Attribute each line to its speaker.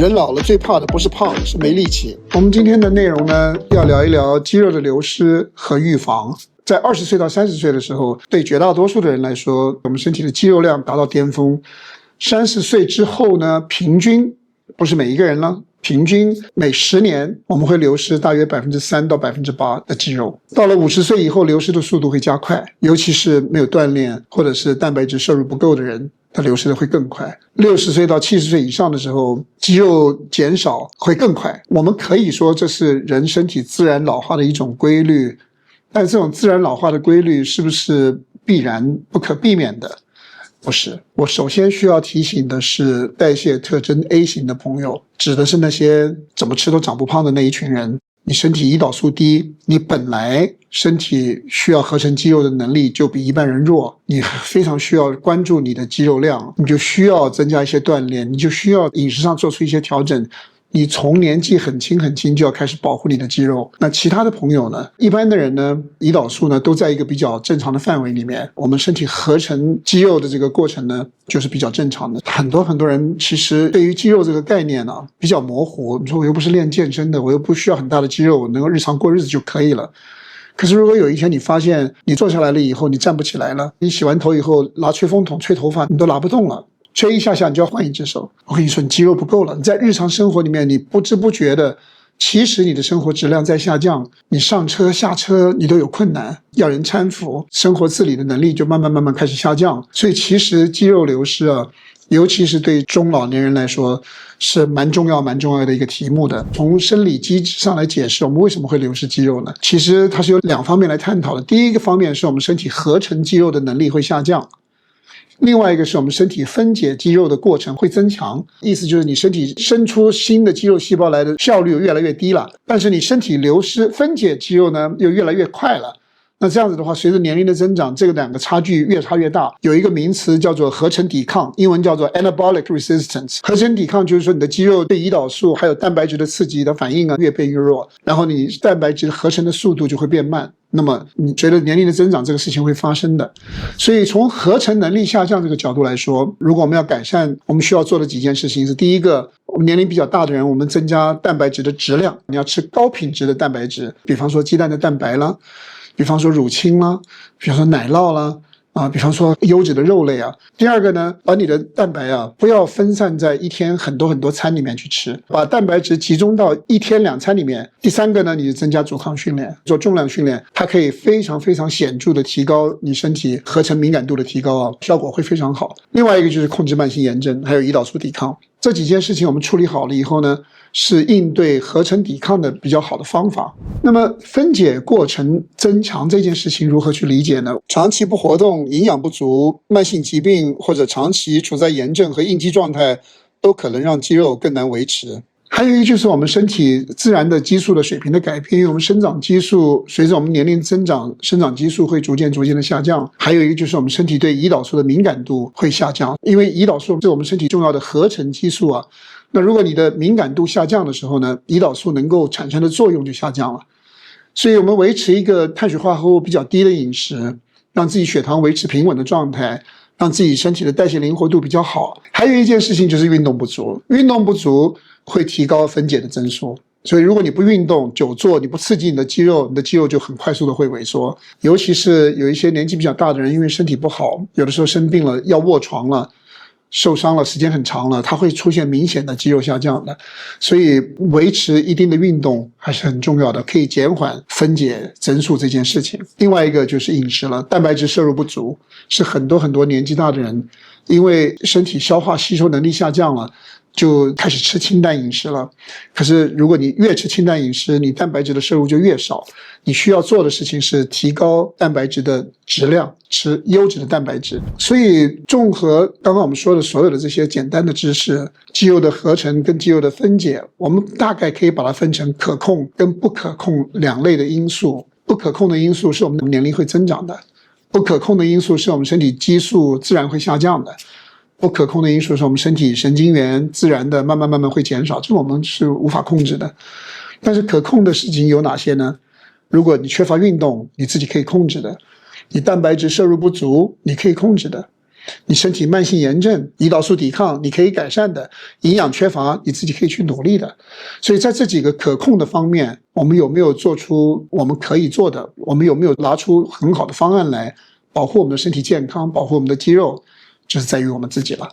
Speaker 1: 人老了最怕的不是胖，是没力气。我们今天的内容呢，要聊一聊肌肉的流失和预防。在20岁到30岁的时候，对绝大多数的人来说，我们身体的肌肉量达到巅峰。30岁之后呢，平均不是每一个人了，平均每10年我们会流失大约3%到8%的肌肉。到了50岁以后，流失的速度会加快，尤其是没有锻炼或者是蛋白质摄入不够的人，它流失的会更快。60岁到70岁以上的时候，肌肉减少会更快。我们可以说这是人身体自然老化的一种规律，但这种自然老化的规律是不是必然不可避免的？不是。我首先需要提醒的是，代谢特征 A 型的朋友，指的是那些怎么吃都长不胖的那一群人。你身体胰岛素低，你本来身体需要合成肌肉的能力就比一般人弱，你非常需要关注你的肌肉量，你就需要增加一些锻炼，你就需要饮食上做出一些调整。你从年纪很轻就要开始保护你的肌肉。那其他的朋友呢，一般的人呢，胰岛素呢都在一个比较正常的范围里面，我们身体合成肌肉的这个过程呢就是比较正常的。很多人其实对于肌肉这个概念呢比较模糊，你说我又不是练健身的，我又不需要很大的肌肉，我能够日常过日子就可以了。可是如果有一天你发现你坐下来了以后你站不起来了，你洗完头以后拿吹风筒吹头发你都拿不动了，吹一下你就要换一只手。我跟你说，你肌肉不够了。你在日常生活里面，你不知不觉的，其实你的生活质量在下降。你上车下车你都有困难，要人搀扶，生活自理的能力就慢慢开始下降。所以其实肌肉流失啊，尤其是对中老年人来说，是蛮重要的一个题目的。从生理机制上来解释，我们为什么会流失肌肉呢？其实它是有2方面来探讨的。第一个方面是我们身体合成肌肉的能力会下降。另外一个是我们身体分解肌肉的过程会增强，意思就是你身体生出新的肌肉细胞来的效率越来越低了，但是你身体流失分解肌肉呢又越来越快了。那这样子的话，随着年龄的增长，这个2个差距越差越大。有一个名词叫做合成抵抗，英文叫做 anabolic resistance。合成抵抗就是说你的肌肉对胰岛素还有蛋白质的刺激的反应啊越变越弱，然后你蛋白质合成的速度就会变慢。那么你随着年龄的增长，这个事情会发生的。所以从合成能力下降这个角度来说，如果我们要改善，我们需要做的几件事情是：第一个，我们年龄比较大的人，我们增加蛋白质的质量，你要吃高品质的蛋白质，比方说鸡蛋的蛋白啦，比方说乳清啦，比方说奶酪啦，比方说优质的肉类啊。第二个呢，把你的蛋白啊不要分散在一天很多餐里面去吃，把蛋白质集中到1天2餐里面。第三个呢，你就增加阻抗训练，做重量训练，它可以非常显著的提高你身体合成敏感度的提高啊，效果会非常好。另外一个就是控制慢性炎症，还有胰岛素抵抗。这几件事情我们处理好了以后呢，是应对合成抵抗的比较好的方法。那么分解过程增强这件事情如何去理解呢？长期不活动、营养不足、慢性疾病或者长期处在炎症和应激状态，都可能让肌肉更难维持。还有一个就是我们身体自然的激素的水平的改变，因为我们生长激素随着我们年龄增长，生长激素会逐渐的下降。还有一个就是我们身体对胰岛素的敏感度会下降，因为胰岛素是我们身体重要的合成激素啊。那如果你的敏感度下降的时候呢，胰岛素能够产生的作用就下降了。所以我们维持一个碳水化合物比较低的饮食，让自己血糖维持平稳的状态，让自己身体的代谢灵活度比较好。还有一件事情就是运动不足，运动不足会提高分解的增速。所以如果你不运动久坐，你不刺激你的肌肉，你的肌肉就很快速的会萎缩。尤其是有一些年纪比较大的人，因为身体不好，有的时候生病了要卧床了，受伤了时间很长了，它会出现明显的肌肉下降的。所以维持一定的运动还是很重要的，可以减缓分解增速这件事情。另外一个就是饮食了，蛋白质摄入不足是很多年纪大的人因为身体消化吸收能力下降了，就开始吃清淡饮食了。可是如果你越吃清淡饮食，你蛋白质的摄入就越少。你需要做的事情是提高蛋白质的质量，吃优质的蛋白质。所以综合刚刚我们说的所有的这些简单的知识，肌肉的合成跟肌肉的分解，我们大概可以把它分成可控跟不可控2类的因素。不可控的因素是我们年龄会增长的，不可控的因素是我们身体激素自然会下降的，不可控的因素是我们身体神经元自然的慢慢会减少，这我们是无法控制的。但是可控的事情有哪些呢？如果你缺乏运动，你自己可以控制的；你蛋白质摄入不足，你可以控制的；你身体慢性炎症、胰岛素抵抗你可以改善的，营养缺乏你自己可以去努力的。所以在这几个可控的方面，我们有没有做出我们可以做的？我们有没有拿出很好的方案来保护我们的身体健康、保护我们的肌肉，就是在于我们自己了。